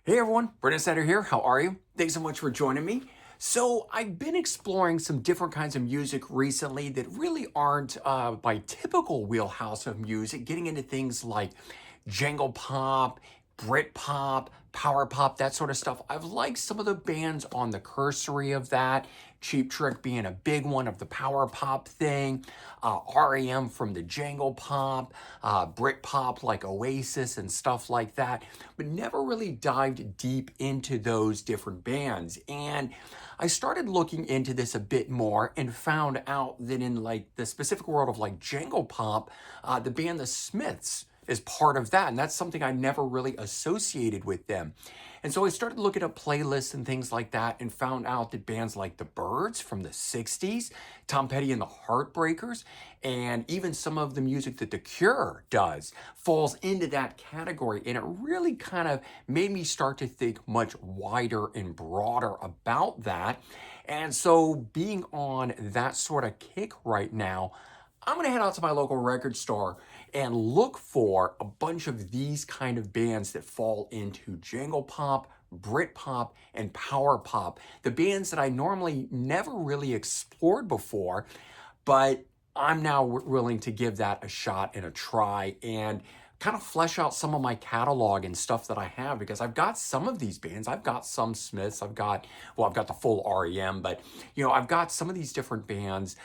Hey everyone, Brit here. How are you? Thanks so much for joining me. So I've been exploring some different kinds of music recently that really aren't my typical wheelhouse of music, getting into things like Jangle Pop, Brit Pop, Power Pop, that sort of stuff. I've liked some of the bands on the cursory of that, Cheap Trick being a big one of the Power Pop thing, R.E.M. from the Jangle Pop, Brit Pop like Oasis and stuff like that, but never really dived deep into those different bands. And I started looking into this a bit more and found out that in like the specific world of like Jangle Pop, the band The Smiths is part of that. And that's something I never really associated with them. And so I started looking up playlists and things like that and found out that bands like the Byrds from the 60s, Tom Petty and the Heartbreakers, and even some of the music that The Cure does falls into that category. And it really kind of made me start to think much wider and broader about that. And so being on that sort of kick right now, I'm going to head out to my local record store and look for a bunch of these kind of bands that fall into Jangle Pop, Brit Pop, and Power Pop. The bands that I normally never really explored before, but I'm now willing to give that a shot and a try and kind of flesh out some of my catalog and stuff that I have, because I've got some of these bands. I've got some Smiths. I've got the full R.E.M., but I've got some of these different bands,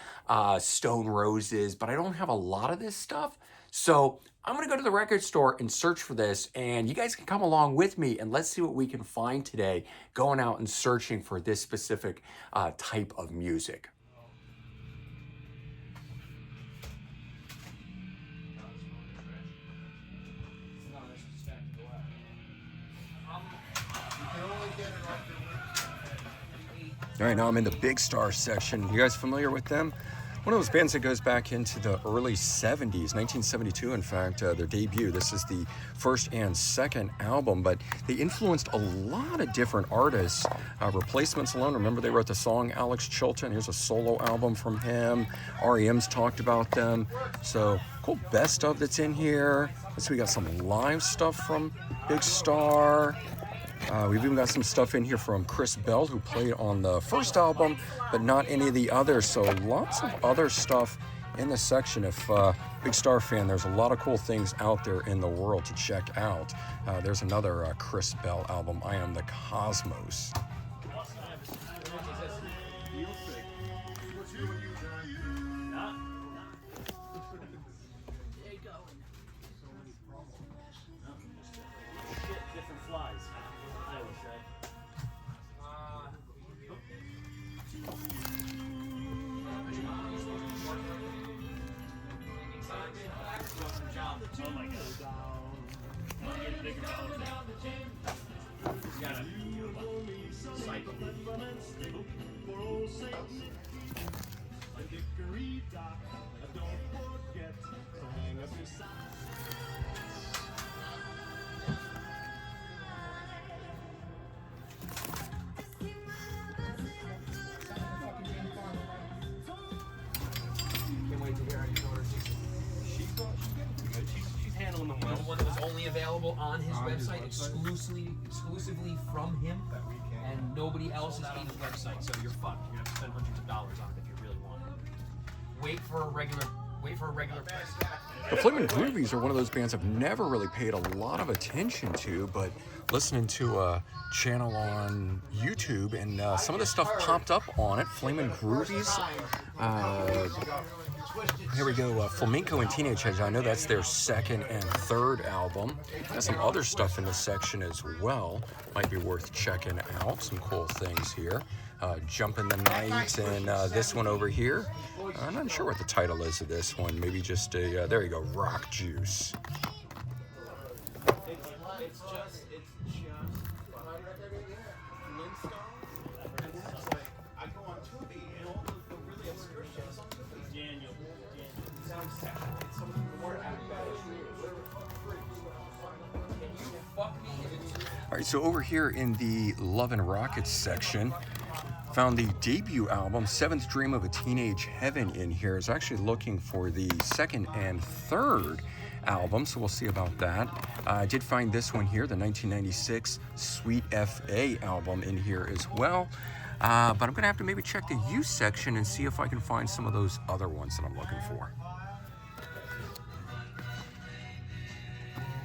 Stone Roses, but I don't have a lot of this stuff. So I'm going to go to the record store and search for this, and you guys can come along with me and let's see what we can find today going out and searching for this specific type of music. All right, now I'm in the Big Star section. You guys familiar with them? One of those bands that goes back into the early 70s, 1972, in fact, their debut. This is the first and second album, but they influenced a lot of different artists. Replacements alone, remember they wrote the song Alex Chilton. Here's a solo album from him. R.E.M's talked about them. So cool best of that's in here. So we got some live stuff from Big Star. We've even got some stuff in here from Chris Bell, who played on the first album, but not any of the others. So lots of other stuff in the section. If Big Star fan, there's a lot of cool things out there in the world to check out. There's another Chris Bell album, I Am the Cosmos. Oh my god. Can't wait to hear how you know her. She's good. She's handling them well. One that was only available on his website, exclusively from him, and nobody else is on his website. So you're fucked. You're gonna have to spend hundreds of dollars on it if you really want it. Wait for a regular price. The Flamin' Groovies are one of those bands I've never really paid a lot of attention to, but listening to a channel on YouTube and some of the stuff popped up on it. Flamin' Groovies. Here we go, Flamenco and Teenage Hedge. I know that's their second and third album. Got some other stuff in this section as well. Might be worth checking out. Some cool things here. Jump in the Night and this one over here. I'm not sure what the title is of this one. Maybe just a, there you go, Rock Juice. It's just I go on Tubi and all the really obscure shit is on Tubi. Daniel. Sounds sexual. It's some of the more All right, so over here in the Love and Rockets section, found the debut album, Seventh Dream of a Teenage Heaven in here. I was actually looking for the second and third album, so we'll see about that. I did find this one here, the 1996 Sweet F.A. album in here as well. But I'm going to have to maybe check the used section and see if I can find some of those other ones that I'm looking for.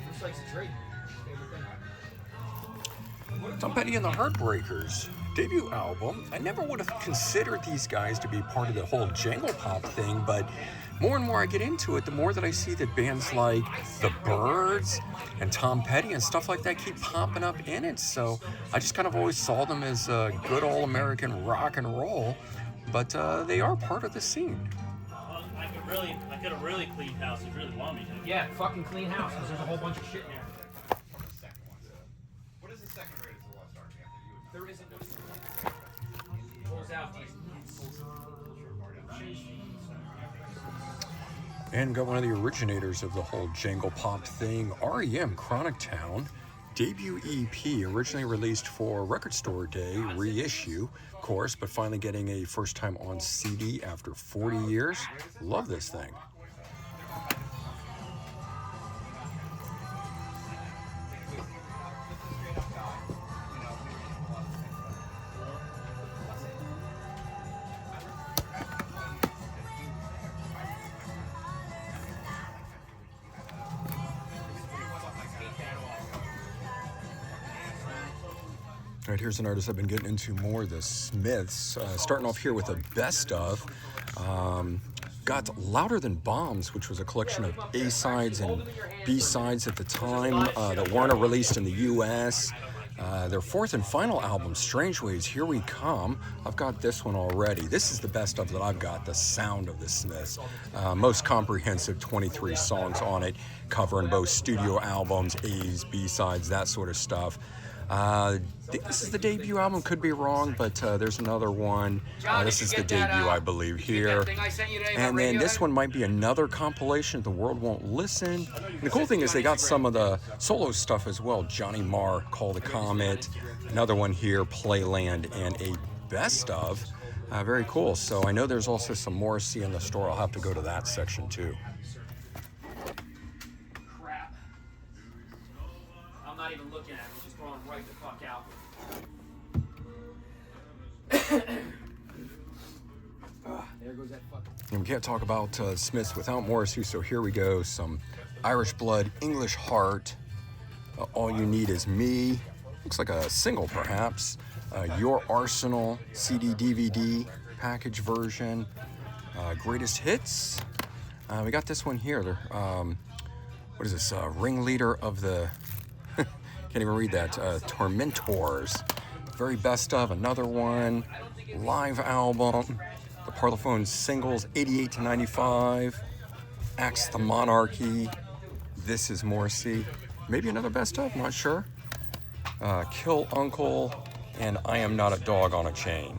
Looks like it's Drake. Tom Petty and the Heartbreakers debut album. I never would have considered these guys to be part of the whole Jangle Pop thing, but more and more I get into it, the more that I see that bands like the Byrds and Tom Petty and stuff like that keep popping up in it. So I just kind of always saw them as good old American rock and roll, but they are part of the scene. Well, I could have really cleaned house if you really want me to. Yeah, fucking clean house, because there's a whole bunch of shit in there. What is the second rated to Lost Ark? There isn't no pulls out these. And got one of the originators of the whole Jangle Pop thing, R.E.M. Chronic Town, debut EP, originally released for Record Store Day, reissue, of course, but finally getting a first time on CD after 40 years. Love this thing. All right, here's an artist I've been getting into more, the Smiths. Starting off here with a best of. Got Louder Than Bombs, which was a collection of A-sides and B-sides at the time that Warner released in the U.S. Their fourth and final album, Strange Ways, Here We Come. I've got this one already. This is the best of that I've got, the sound of the Smiths. Most comprehensive, 23 songs on it, covering both studio albums, A's, B-sides, that sort of stuff. I think this is the debut album, could be wrong, but there's another one. This is the debut, I believe, here. And then this one might be another compilation, The World Won't Listen. And the cool thing is they got some of the solo stuff as well. Johnny Marr, Call the Comet, another one here, Playland, and a best of. Very cool. So I know there's also some Morrissey in the store. I'll have to go to that section too. I'm not even looking at it, it's just going right the fuck out. There goes that fucking. And we can't talk about Smiths without Morrissey, so here we go. Some Irish Blood, English Heart, All You Need Is Me. Looks like a single, perhaps. Your Arsenal, CD, DVD, package version. Greatest Hits. We got this one here. What is this? Ringleader of the... Can't even read that. Tormentors. Very best of, another one. Live album. The Parlophone singles, 88 to 95. Axe the Monarchy. This is Morrissey. Maybe another best of, not sure. Kill Uncle and I Am Not a Dog on a Chain.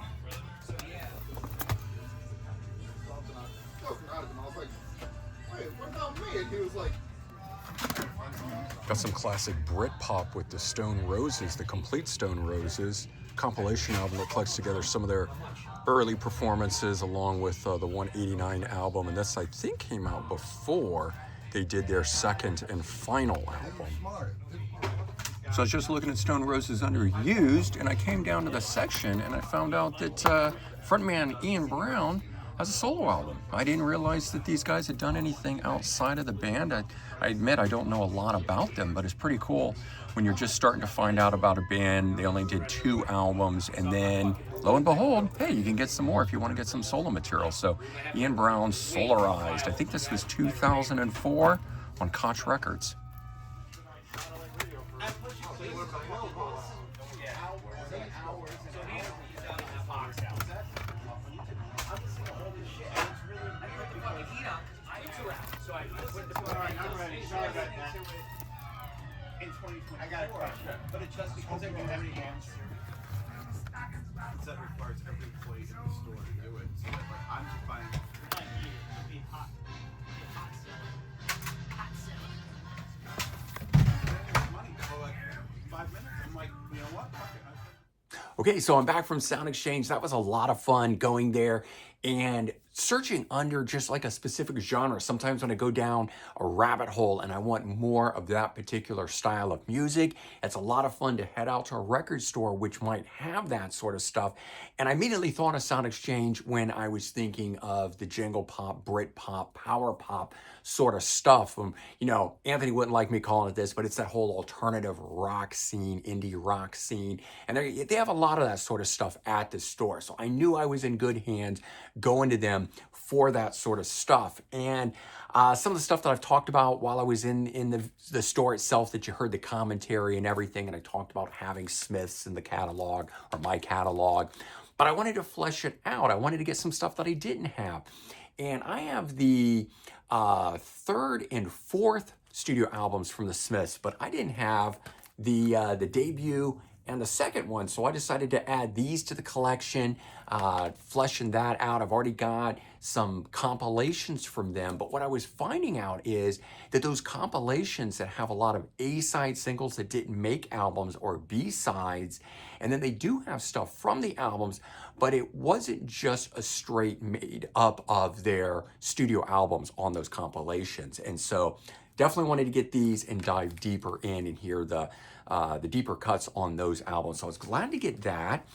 Got some classic Brit Pop with the Stone Roses, the complete Stone Roses compilation album that collects together some of their early performances along with the 189 album, and this I think came out before they did their second and final album. So I was just looking at Stone Roses under used, and I came down to the section and I found out that frontman Ian Brown has a solo album. I didn't realize that these guys had done anything outside of the band. I admit I don't know a lot about them, but it's pretty cool when you're just starting to find out about a band. They only did 2 albums, and then lo and behold, hey, you can get some more if you want to get some solo material. So Ian Brown solarized. I think this was 2004 on Koch Records. I got a question, but it's just because every requires every employee in the store to do it. So that, like, I'm just buying. Money for like 5 minutes. I'm like, you know what? Okay, so I'm back from Sound Exchange. That was a lot of fun going there and searching under just like a specific genre. Sometimes when I go down a rabbit hole and I want more of that particular style of music, it's a lot of fun to head out to a record store which might have that sort of stuff. And I immediately thought of Sound Exchange when I was thinking of the Jangle Pop, Brit Pop, Power Pop sort of stuff. You know, Anthony wouldn't like me calling it this, but it's that whole alternative rock scene, indie rock scene. And they have a lot of that sort of stuff at the store. So I knew I was in good hands going to them for that sort of stuff. And some of the stuff that I've talked about while I was in the store itself, that you heard the commentary and everything, and I talked about having Smiths in the catalog or my catalog, but I wanted to flesh it out. I wanted to get some stuff that I didn't have. And I have the third and fourth studio albums from the Smiths, but I didn't have the debut and the second one, so I decided to add these to the collection, fleshing that out. I've already got some compilations from them, but what I was finding out is that those compilations that have a lot of A-side singles that didn't make albums or B-sides, and then they do have stuff from the albums, but it wasn't just a straight made up of their studio albums on those compilations. And so definitely wanted to get these and dive deeper in and hear the deeper cuts on those albums. So I was glad to get that.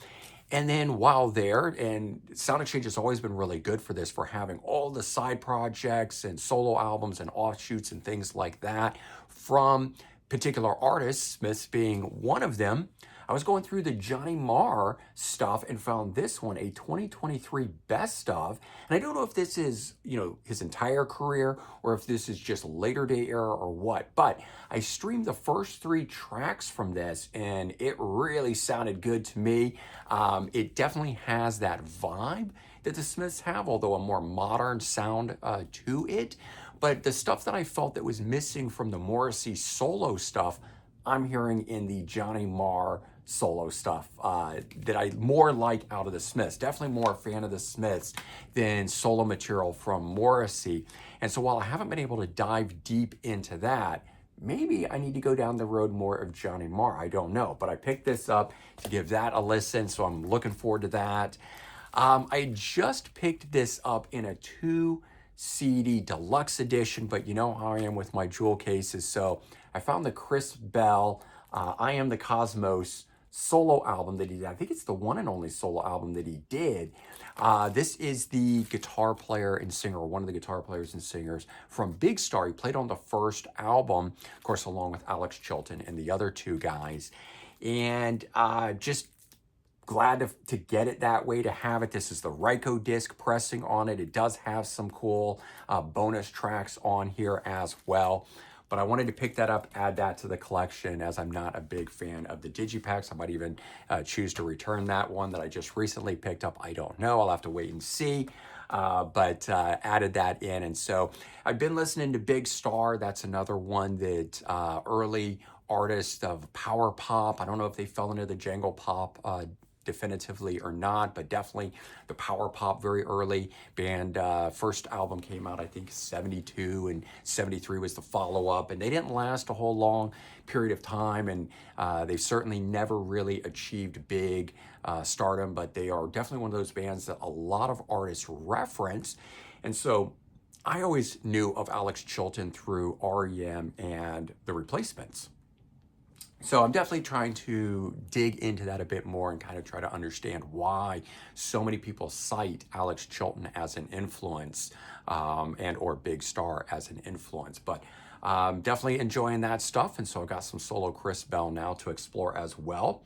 And then while there, and Sound Exchange has always been really good for this, for having all the side projects and solo albums and offshoots and things like that from particular artists, Smiths being one of them. I was going through the Johnny Marr stuff and found this one, a 2023 best of. And I don't know if this is, you know, his entire career or if this is just later day era or what, but I streamed the first 3 tracks from this and it really sounded good to me. It definitely has that vibe that the Smiths have, although a more modern sound to it. But the stuff that I felt that was missing from the Morrissey solo stuff, I'm hearing in the Johnny Marr solo stuff that I more like out of the Smiths. Definitely more a fan of the Smiths than solo material from Morrissey. And so while I haven't been able to dive deep into that, maybe I need to go down the road more of Johnny Marr. I don't know, but I picked this up to give that a listen, so I'm looking forward to that. I just picked this up in a 2 CD deluxe edition, but you know how I am with my jewel cases, so I found the Chris Bell I Am the Cosmos solo album that he did. I think it's the one and only solo album that he did. This is the guitar player and singer, or one of the guitar players and singers from Big Star. He played on the first album, of course, along with Alex Chilton and the other 2 guys. And just glad to get it that way, to have it. This is the Ryko disc pressing on it. It does have some cool bonus tracks on here as well. But I wanted to pick that up, add that to the collection, as I'm not a big fan of the digipacks. I might even choose to return that one that I just recently picked up. I don't know. I'll have to wait and see. But added that in. And so I've been listening to Big Star. That's another one that early artist of power pop. I don't know if they fell into the Jangle Pop definitively or not, but definitely the power pop very early band. First album came out, I think, 72, and 73 was the follow-up, and they didn't last a whole long period of time, and they certainly never really achieved big stardom, but they are definitely one of those bands that a lot of artists reference. And so I always knew of Alex Chilton through R.E.M. and The Replacements. So I'm definitely trying to dig into that a bit more and kind of try to understand why so many people cite Alex Chilton as an influence and or Big Star as an influence. But definitely enjoying that stuff. And so I've got some solo Chris Bell now to explore as well.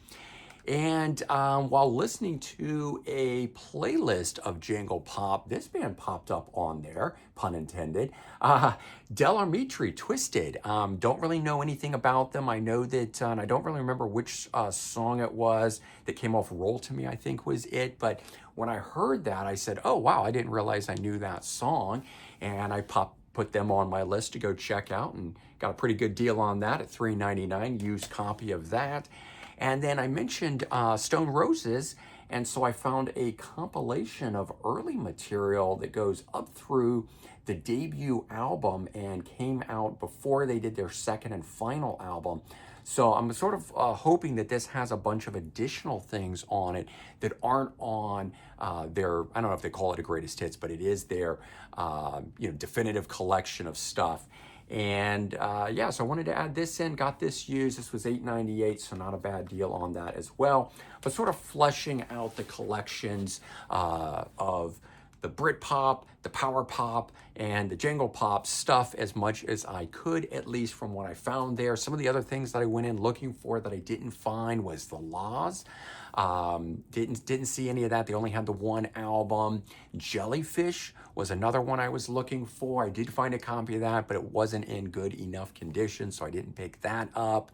And while listening to a playlist of Jangle Pop, this band popped up on there, pun intended. Del Armitri, Twisted. Don't really know anything about them. I know that, and I don't really remember which song it was that came off Roll to Me, I think was it. But when I heard that, I said, oh, wow, I didn't realize I knew that song. And I put them on my list to go check out and got a pretty good deal on that at $3.99, used copy of that. And then I mentioned Stone Roses, and so I found a compilation of early material that goes up through the debut album and came out before they did their second and final album. So I'm sort of hoping that this has a bunch of additional things on it that aren't on their, I don't know if they call it a greatest hits, but it is their definitive collection of stuff. And yeah, so I wanted to add this in, got this used. This was $8.98, so not a bad deal on that as well. But sort of fleshing out the collections of the Brit Pop, the Power Pop, and the Jangle Pop stuff as much as I could, at least from what I found there. Some of the other things that I went in looking for that I didn't find was the Laws. Didn't see any of that. They only had the one album. Jellyfish was another one I was looking for. I did find a copy of that, but it wasn't in good enough condition, so I didn't pick that up.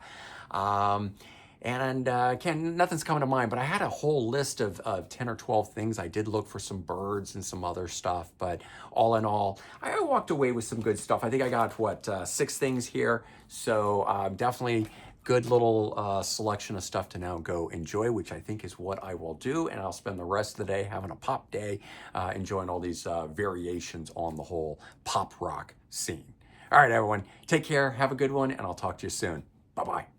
Nothing's coming to mind, but I had a whole list of 10 or 12 things. I did look for some birds and some other stuff, but all in all, I walked away with some good stuff. I think I got, 6 things here, so definitely good little selection of stuff to now go enjoy, which I think is what I will do, and I'll spend the rest of the day having a pop day, enjoying all these variations on the whole pop rock scene. All right, everyone, take care, have a good one, and I'll talk to you soon. Bye-bye.